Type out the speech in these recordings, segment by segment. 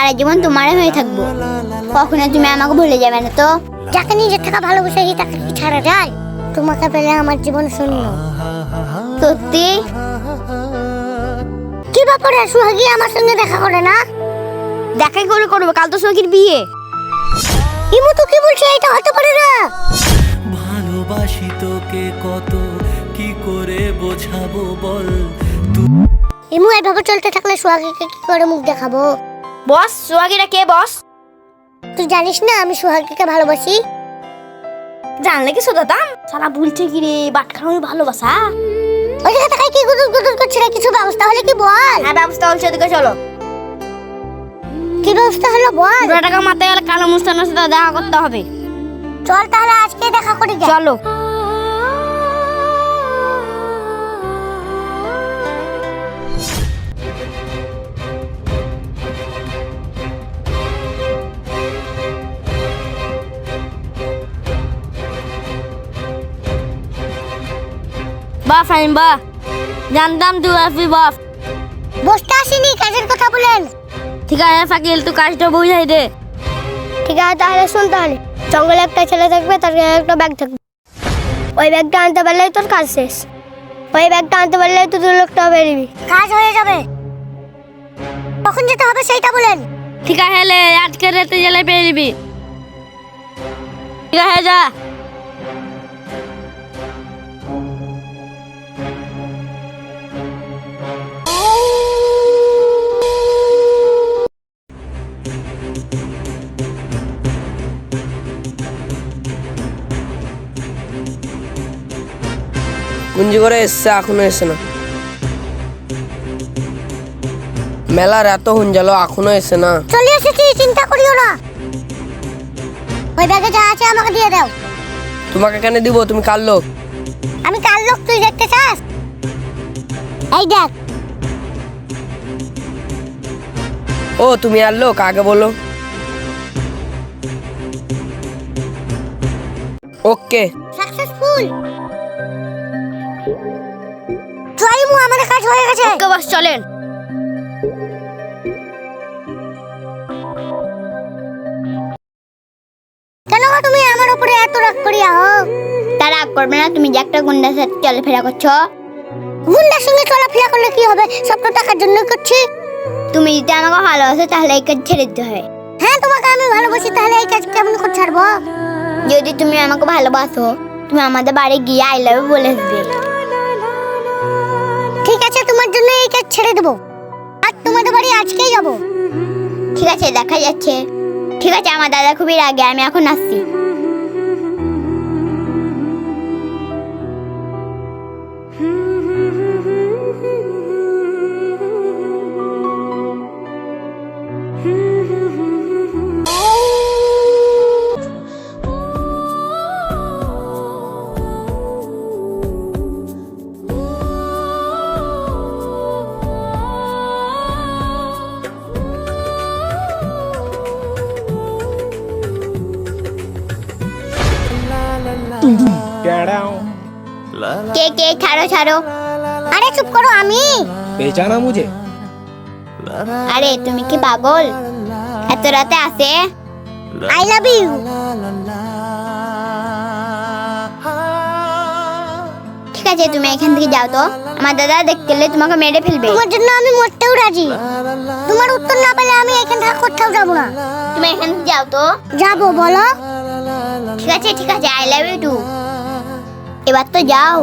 সারা জীবন তোমারই হয়ে থাকবো। কখনো তুমি আমাকে ভুলে যাবে না তো? যাকে নিজের থেকে ভালোবাসি তাকে কি ছাড়া যায়? তোমাকে পেলে আমার জীবন শূন্য। সত্যি? কি ব্যাপারে সুহাগী আমার সঙ্গে দেখা করে না? দেখাই করে করবো, কাল তো সোহাগীর বিয়ে। ইমু তো কি বলছে? এটা হতে পারে না। ভালোবাসি তোকে কত, কি করে বোঝাবো বল। ইমু এভাবে চলতে থাকলে সুহাগীকে কি করে মুখ দেখাবো? বস, সোহাগীরা কে বস? তুই জানিস না আমি সুহাগীকে ভালোবাসি? জানলে কি শোধাতাম? সারা ভুলছে কি রে, বাটখানো ভালোবাসা। ওই জায়গা থেকে কি গুদুর গুদুর করছে রে? কিছু ব্যবস্থা হলে কি বল? হ্যাঁ, ব্যবস্থা হচ্ছে, ওদিকে চলো। কি ব্যবস্থা হলো বল? 2 টাকা মাথায় গেলে কালো মুস্তানের সাথে দেখা করতে হবে। চল তাহলে আজকে দেখা করি। চলো। বাহ ফাইন, বাহ, জানতাম তুই আসবি বাপ। বসতে আসিনি, কাজের কথা বলেন। ঠিক আছে ফাকিল, তুই কাজটা বুঝাই দে। ঠিক আছে তাহলে শুন, তাহলে জঙ্গলে একটা ছেলে থাকবে, তার গায়ে একটা ব্যাগ থাকবে। ওই ব্যাগটা আনতে পারলেই তোর কাজ শেষ। ওই ব্যাগটা আনতে পারলেই তুই 2 লাখ টাকা বেরিবি, কাজ হয়ে যাবে। কখন যেতে হবে সেইটা বলেন। ঠিক আছে, হেলে আজকে রাতে গেলে পেয়ে যাবি। ঠিক আছে, যা। কুঞ্জি করে এসছে, এখনো এসে না। মেলার এত হুঞ্জালো, এখনো এসে না। চলে এসেছি, চিন্তা করিও না। ওই ব্যাগে যা আছে আমাকে দিয়ে দাও। তোমাকে কেন দিব? তুমি কার লোক? আমি কার লোক তুই দেখতে চাস? এই দেখ। ও তুমি আর লোক, আগে বলো। ওকে, সাকসেসফুল। চলিমু, আমাদের কাজ হয়ে গেছে। ওকে বস, চলেন। কেন গো তুমি আমার উপরে এত রাগ করিয়া হো? তারা রাগ করবে না, তুমি যে একটা গুন্ডার সাথে চলাফেরা করছো। গুন্ডার সঙ্গে চলাফেরা করলে কি হবে? সব তো টাকার জন্য করছি। তুমি যদি আমাকে ভালোবাসো তাহলে এই কাজ ছেড়ে দিতে হয়। হ্যাঁ, তোমাকে আমি ভালোবাসি, তাহলে এই কাজ কেমন করে ছাড়বো? যদি তুমি আমাকে ভালোবাসো, তুমি আমাদের বাড়ি গিয়ে আই লাভ ইউ বলে আসবে। ঠিক আছে, তোমার জন্য এই কাজ ছেড়ে দেবো। আর তোমাদের বাড়ি আজকেই যাবো। ঠিক আছে, দেখা যাচ্ছে। ঠিক আছে, আমার দাদা খুবই রাগে, আমি এখন আসছি। কে কে, ছাড়ো ছাড়ো। আরে চুপ করো, আমি। पहचाना मुझे? আরে তুমি কি পাগল? এত রাতে আসে? I love you. ঠিক আছে, তুমি এখান থেকে যাও তো, আমার দাদা দেখতে এলে তোমাকে মেরে ফেলবে। তোমার জন্য আমি মরতেও রাজি। তোমার উত্তর না পেলে আমি এখান থেকে কোথাও যাবো না। তুমি এখান থেকে যাও তো। যাবো বলো। ঠিক আছে ঠিক আছে, আই লাভ ইউ টু। এবার তো যাও।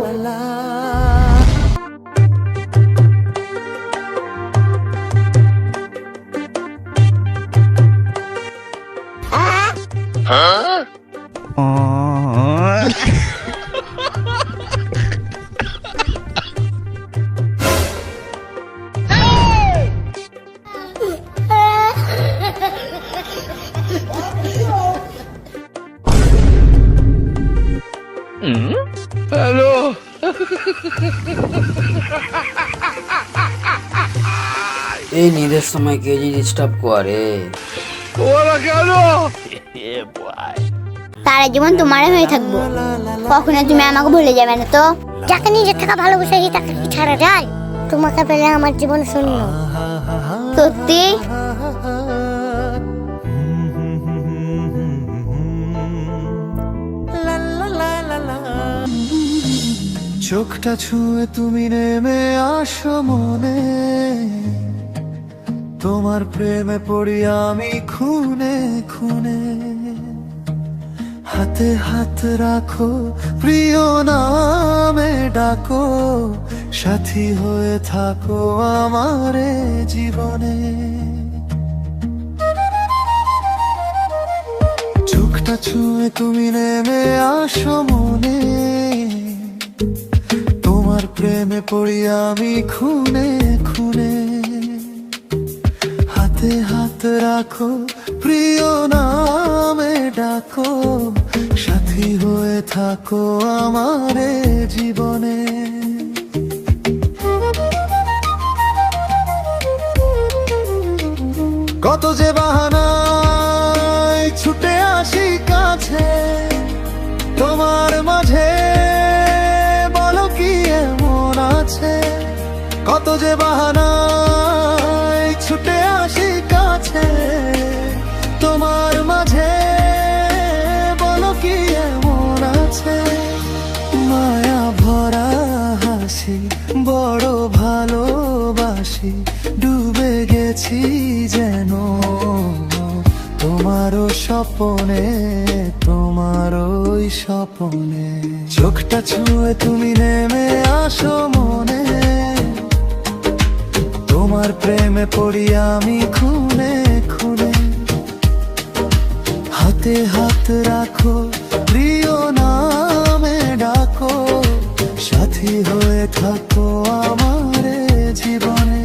हेलो। এই নিদের সময় কে যে ডিস্টার্ব করে। ওরা কেন? সারা জীবন তোমারই হয়ে থাকবো। কখনো তুমি আমাকে ভুলে যাবে না তো? যাকে নিজের থেকে ভালোবাসি তাকে কি ছাড়া যায়? তোমাকে পেলে আমার জীবন শূন্য। সত্যি? চোখটা ছুঁয়ে তুমি নেমে আসো মনে, তোমার প্রেমে পড়ি আমি খুনে খুনে। হাতে হাত রাখো প্রিয় নামে ডাকো, সাথী হয়ে থাকো আমারে জীবনে। চোখটা ছুঁয়ে তুমি নেমে আসো মনে, তোমার প্রেমে পড়ি আমি খুনে খুনে। হাতে হাত রাখো প্রিয় নামে ডাকো, সাথী হয়ে থাকো আমারে জীবনে। কত যে বাহানায় ছুটে আসি কাছে তোমার মাঝে, বলো কি এমন আছে। কত যে বাহানায় ছুটে আসি কাছে তোমার মাঝে, বলো কি এমন আছে। মায়া ভরা হাসি বড় ভালোবাসি, ডুবে গেছি যেন তোমারও স্বপনে, তোমারই স্বপনে। চোখটা ছুঁয়ে তুমি নেমে আসো মনে, তোমার প্রেমে পড়ি আমি খুনে খুনে। হাতে হাত রাখো প্রিয় নামে ডাকো, সাথী হয়ে থাকো আমারে জীবনে।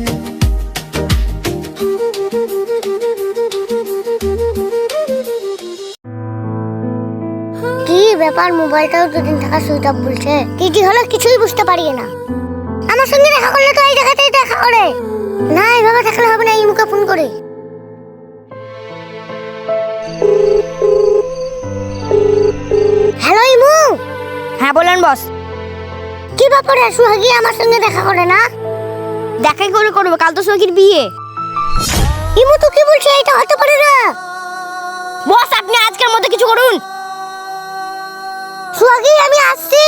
কি ব্যাপার, মোবাইলটাও দুদিন থাকা সুইচ অফ বলছে। কি কি হলো কিছুই বুঝতে পারি না। আমার সঙ্গে দেখা করলে তো এই জায়গাতেই দেখা করে, না এইভাবে থাকলে হবে না। ইমুকে ফোন করে। হ্যালো ইমু। হ্যাঁ বলেন বস। কি ব্যাপারে সুহাগী আমার সঙ্গে দেখা করে না? দেখাই করে করবে, কাল তো সোহাগীর বিয়ে। ইমু তো কি বলছে, এটা হতে পারে না। বস আপনি আজকের মতো কিছু করুন। সুহাগী আমি আসছি।